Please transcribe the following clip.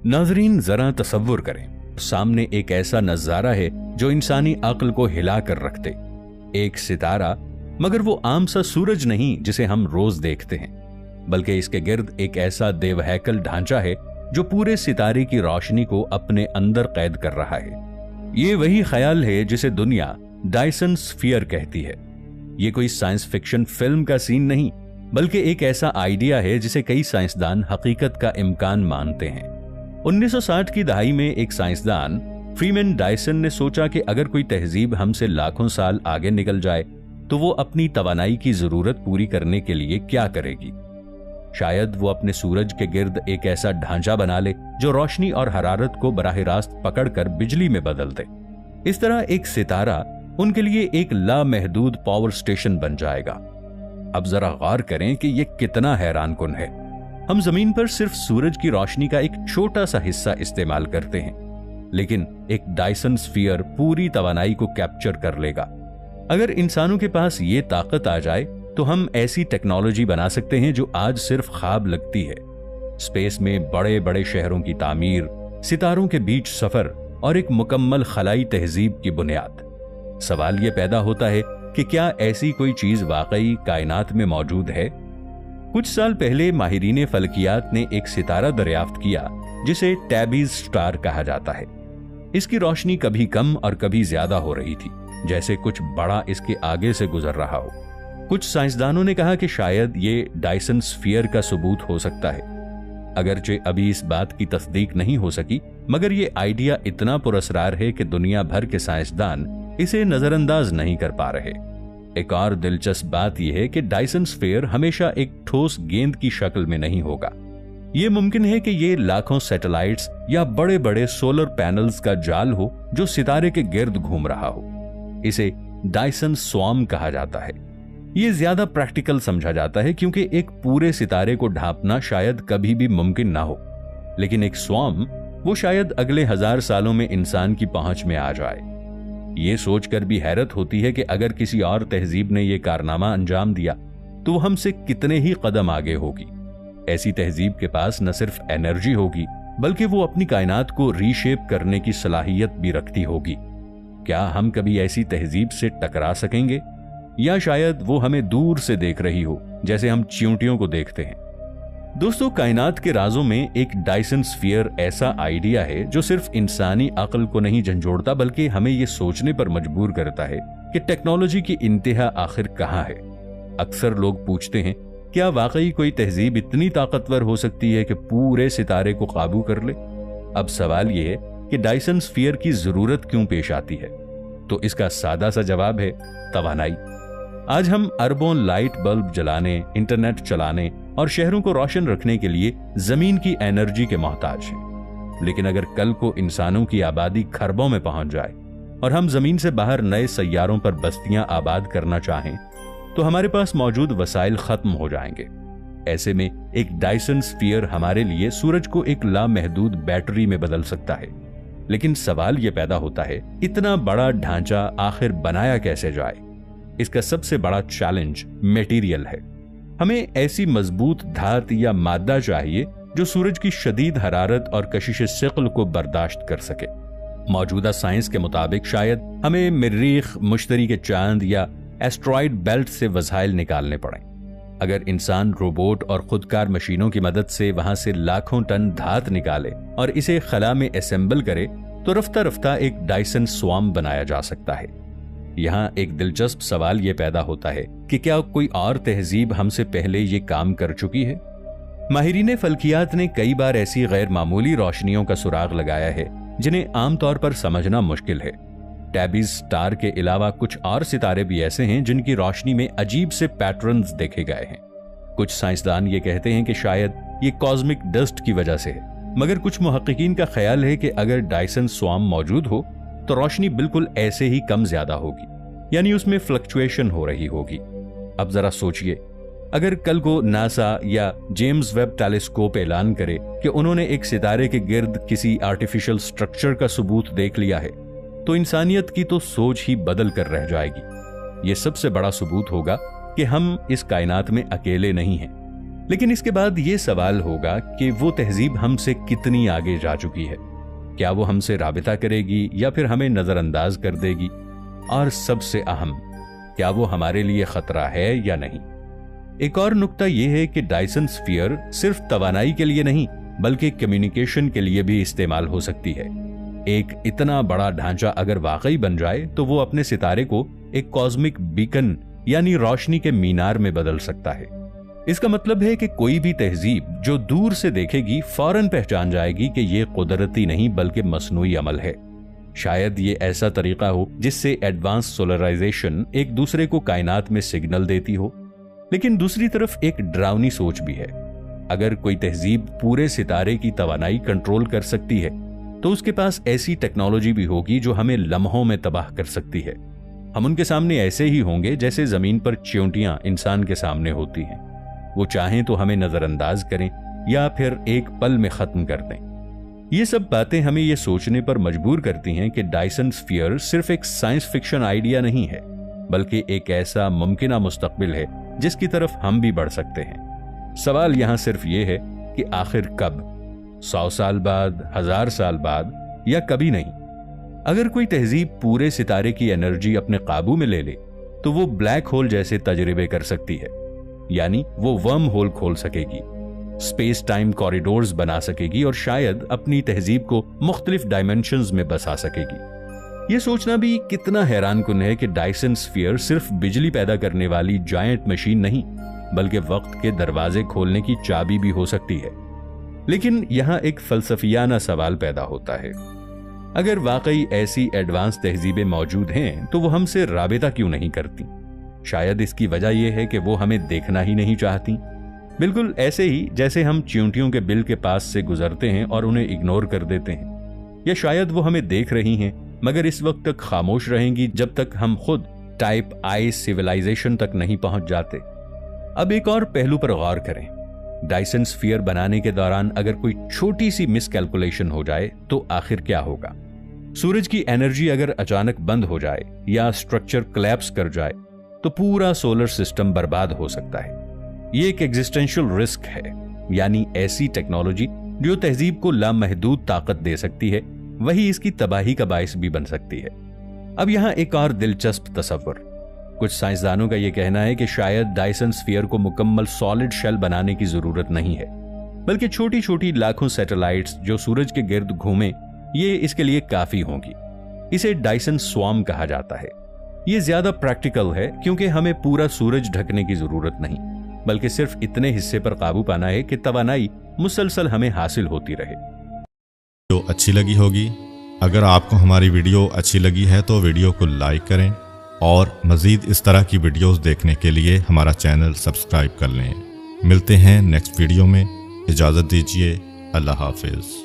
नाजरीन, जरा तसव्वुर करें, सामने एक ऐसा नजारा है जो इंसानी अक्ल को हिला कर रखते। एक सितारा, मगर वो आम सा सूरज नहीं जिसे हम रोज देखते हैं, बल्कि इसके गिर्द एक ऐसा देवहैकल ढांचा है जो पूरे सितारे की रोशनी को अपने अंदर कैद कर रहा है। ये वही ख्याल है जिसे दुनिया डायसन स्फीयर कहती है। ये कोई साइंस फिक्शन फिल्म का सीन नहीं, बल्कि एक ऐसा आइडिया है जिसे कई साइंसदान हकीकत का इम्कान मानते हैं। 1960 की दहाई में एक साइंसदान फ्रीमैन डायसन ने सोचा कि अगर कोई तहजीब हमसे लाखों साल आगे निकल जाए तो वो अपनी तवानाई की जरूरत पूरी करने के लिए क्या करेगी। शायद वो अपने सूरज के गिर्द एक ऐसा ढांचा बना ले जो रोशनी और हरारत को बराह रास्त पकड़कर बिजली में बदल दे। इस तरह एक सितारा उनके लिए एक लामहदूद पावर स्टेशन बन जाएगा। अब जरा गौर करें कि यह कितना हैरानकुन है। हम जमीन पर सिर्फ सूरज की रोशनी का एक छोटा सा हिस्सा इस्तेमाल करते हैं, लेकिन एक डायसन स्फीयर पूरी तवानाई को कैप्चर कर लेगा। अगर इंसानों के पास ये ताकत आ जाए तो हम ऐसी टेक्नोलॉजी बना सकते हैं जो आज सिर्फ ख्वाब लगती है। स्पेस में बड़े बड़े शहरों की तामीर, सितारों के बीच सफर और एक मुकम्मल खलाई तहजीब की बुनियाद। सवाल यह पैदा होता है कि क्या ऐसी कोई चीज वाकई कायनात में मौजूद है? कुछ साल पहले माहिरीन फलकियात ने एक सितारा दरियाफ्त किया जिसे टैबीज स्टार कहा जाता है। इसकी रोशनी कभी कम और कभी ज्यादा हो रही थी, जैसे कुछ बड़ा इसके आगे से गुजर रहा हो। कुछ साइंसदानों ने कहा कि शायद ये डायसन स्फीयर का सबूत हो सकता है। अगरचे अभी इस बात की तस्दीक नहीं हो सकी, मगर ये आइडिया इतना पुरअसरार है कि दुनिया भर के साइंसदान इसे नजरअंदाज नहीं कर पा रहे। एक और दिलचस्प बात यह है कि डायसन स्फीयर हमेशा एक ठोस गेंद की शक्ल में नहीं होगा। यह मुमकिन है कि ये लाखों सैटेलाइट्स या बड़े बड़े सोलर पैनल्स का जाल हो जो सितारे के गिर्द घूम रहा हो। इसे डायसन स्वॉर्म कहा जाता है। यह ज्यादा प्रैक्टिकल समझा जाता है क्योंकि एक पूरे सितारे को ढांपना शायद कभी भी मुमकिन ना हो, लेकिन एक स्वॉर्म वो शायद अगले 1000 सालों में इंसान की पहुंच में आ जाए। ये सोचकर भी हैरत होती है कि अगर किसी और तहजीब ने यह कारनामा अंजाम दिया तो वो हमसे कितने ही कदम आगे होगी। ऐसी तहजीब के पास न सिर्फ एनर्जी होगी, बल्कि वो अपनी कायनात को रीशेप करने की सलाहियत भी रखती होगी। क्या हम कभी ऐसी तहजीब से टकरा सकेंगे, या शायद वो हमें दूर से देख रही हो जैसे हम चींटियों को देखते हैं? दोस्तों, कायनात के राजों में एक डायसन स्फीयर ऐसा आइडिया है जो सिर्फ इंसानी अक्ल को नहीं झंझोड़ता, बल्कि हमें यह सोचने पर मजबूर करता है कि टेक्नोलॉजी की इंतहा आखिर कहां है। अक्सर लोग पूछते हैं, क्या वाकई कोई तहजीब इतनी ताकतवर हो सकती है कि पूरे सितारे को काबू कर ले? अब सवाल यह है कि डायसन स्फीयर की जरूरत क्यों पेश आती है? तो इसका सादा सा जवाब है तवानाई। आज हम अरबों लाइट बल्ब जलाने, इंटरनेट चलाने और शहरों को रोशन रखने के लिए जमीन की एनर्जी के मोहताज हैं। लेकिन अगर कल को इंसानों की आबादी खरबों में पहुंच जाए और हम जमीन से बाहर नए सैयारों पर बस्तियां आबाद करना चाहें, तो हमारे पास मौजूद वसाइल खत्म हो जाएंगे। ऐसे में एक डायसन स्फीयर हमारे लिए सूरज को एक लामहदूद बैटरी में बदल सकता है। लेकिन सवाल यह पैदा होता है, इतना बड़ा ढांचा आखिर बनाया कैसे जाए? इसका सबसे बड़ा चैलेंज मटेरियल है। हमें ऐसी मजबूत धातु या मादा चाहिए जो सूरज की शदीद हरारत और कशिश सिक्ल को बर्दाश्त कर सके। मौजूदा साइंस के मुताबिक शायद हमें मरीख, मुश्तरी के चांद या एस्ट्रॉइड बेल्ट से वसाइल निकालने पड़े। अगर इंसान रोबोट और खुदकार मशीनों की मदद से वहां से लाखों टन धात निकाले और इसे खला में असेंबल करे तो रफ्ता रफ्ता एक डायसन स्वॉर्म बनाया जा सकता है। यहाँ एक दिलचस्प सवाल यह पैदा होता है कि क्या कोई और तहजीब हमसे पहले ये काम कर चुकी है? माहिरीन फल्कियात ने कई बार ऐसी गैर मामूली रोशनियों का सुराग लगाया है जिन्हें आमतौर पर समझना मुश्किल है। टैबीज स्टार के अलावा कुछ और सितारे भी ऐसे हैं जिनकी रोशनी में अजीब से पैटर्न्स देखे गए हैं। कुछ साइंसदान ये कहते हैं कि शायद ये कॉस्मिक डस्ट की वजह से है, मगर कुछ मुहक्किकीन का ख्याल है कि अगर डायसन स्वॉर्म मौजूद हो तो रोशनी बिल्कुल ऐसे ही कम ज्यादा होगी, यानी उसमें फ्लक्चुएशन हो रही होगी। अब जरा सोचिए, अगर कल को नासा या जेम्स वेब टेलीस्कोप ऐलान करे कि उन्होंने एक सितारे के गिर्द किसी आर्टिफिशियल स्ट्रक्चर का सबूत देख लिया है, तो इंसानियत की तो सोच ही बदल कर रह जाएगी। यह सबसे बड़ा सबूत होगा कि हम इस कायनात में अकेले नहीं हैं। लेकिन इसके बाद ये सवाल होगा कि वो तहजीब हमसे कितनी आगे जा चुकी है। क्या वो हमसे राबिता करेगी या फिर हमें नजरअंदाज कर देगी? और सबसे अहम, क्या वो हमारे लिए खतरा है या नहीं? एक और नुक्ता यह है कि डायसन स्फीयर सिर्फ तवानाई के लिए नहीं बल्कि कम्युनिकेशन के लिए भी इस्तेमाल हो सकती है। एक इतना बड़ा ढांचा अगर वाकई बन जाए तो वो अपने सितारे को एक कॉस्मिक बीकन यानी रोशनी के मीनार में बदल सकता है। इसका मतलब है कि कोई भी तहजीब जो दूर से देखेगी फौरन पहचान जाएगी कि यह कुदरती नहीं बल्कि मसनूई अमल है। शायद ये ऐसा तरीका हो जिससे एडवांस सोलराइजेशन एक दूसरे को कायनात में सिग्नल देती हो। लेकिन दूसरी तरफ एक डरावनी सोच भी है। अगर कोई तहजीब पूरे सितारे की तवानाई कंट्रोल कर सकती है तो उसके पास ऐसी टेक्नोलॉजी भी होगी जो हमें लम्हों में तबाह कर सकती है। हम उनके सामने ऐसे ही होंगे जैसे जमीन पर चींटियां इंसान के सामने होती हैं। वो चाहें तो हमें नजरअंदाज करें या फिर एक पल में खत्म कर दें। ये सब बातें हमें ये सोचने पर मजबूर करती हैं कि डायसन स्फीयर सिर्फ एक साइंस फिक्शन आइडिया नहीं है बल्कि एक ऐसा मुमकिना मुस्तकबिल है जिसकी तरफ हम भी बढ़ सकते हैं। सवाल यहां सिर्फ ये है कि आखिर कब? 100 साल बाद, 1000 साल बाद, या कभी नहीं? अगर कोई तहजीब पूरे सितारे की एनर्जी अपने काबू में ले ले तो वो ब्लैक होल जैसे तजर्बे कर सकती है, यानी वो वर्म होल खोल सकेगी, स्पेस टाइम कॉरिडोर्स बना सकेगी और शायद अपनी तहजीब को मुख्तलिफ डायमेंशंस में बसा सकेगी। यह सोचना भी कितना हैरानकुन है कि डायसन स्फीयर सिर्फ बिजली पैदा करने वाली जायंट मशीन नहीं बल्कि वक्त के दरवाजे खोलने की चाबी भी हो सकती है। लेकिन यहां एक फलसफियाना सवाल पैदा होता है। अगर वाकई ऐसी एडवांस तहजीबें मौजूद हैं तो वो हमसे राबिता क्यों नहीं करती? शायद इसकी वजह यह है कि वो हमें देखना ही नहीं चाहती। बिल्कुल ऐसे ही जैसे हम चींटियों के बिल के पास से गुजरते हैं और उन्हें इग्नोर कर देते हैं। या शायद वो हमें देख रही हैं मगर इस वक्त तक खामोश रहेंगी जब तक हम खुद टाइप आई सिविलाइजेशन तक नहीं पहुंच जाते। अब एक और पहलू पर गौर करें। डायसन स्फीयर बनाने के दौरान अगर कोई छोटी सी मिसकैलकुलेशन हो जाए तो आखिर क्या होगा? सूरज की एनर्जी अगर अचानक बंद हो जाए या स्ट्रक्चर कोलैप्स कर जाए तो पूरा सोलर सिस्टम बर्बाद हो सकता है। ये एक एग्जिस्टेंशियल रिस्क है, यानी ऐसी टेक्नोलॉजी जो तहजीब को लामहदूद ताकत दे सकती है वही इसकी तबाही का बायस भी बन सकती है। अब यहां एक और दिलचस्प तस्वर। कुछ साइंसदानों का यह कहना है कि शायद डायसन स्फीयर को मुकम्मल सॉलिड शेल बनाने की जरूरत नहीं है बल्कि छोटी छोटी लाखों सैटेलाइट्स जो सूरज के गिर्द घूमें ये इसके लिए काफी होंगी। इसे डायसन स्वार्म कहा जाता है। ये ज्यादा प्रैक्टिकल है क्योंकि हमें पूरा सूरज ढकने की जरूरत नहीं बल्कि सिर्फ इतने हिस्से पर काबू पाना है कि तवानाई मुसलसल हमें हासिल होती रहे। तो अच्छी लगी होगी। अगर आपको हमारी वीडियो अच्छी लगी है तो वीडियो को लाइक करें और मज़ीद इस तरह की वीडियोस देखने के लिए हमारा चैनल सब्सक्राइब कर लें। मिलते हैं नेक्स्ट वीडियो में। इजाज़त दीजिए। अल्लाह हाफिज़।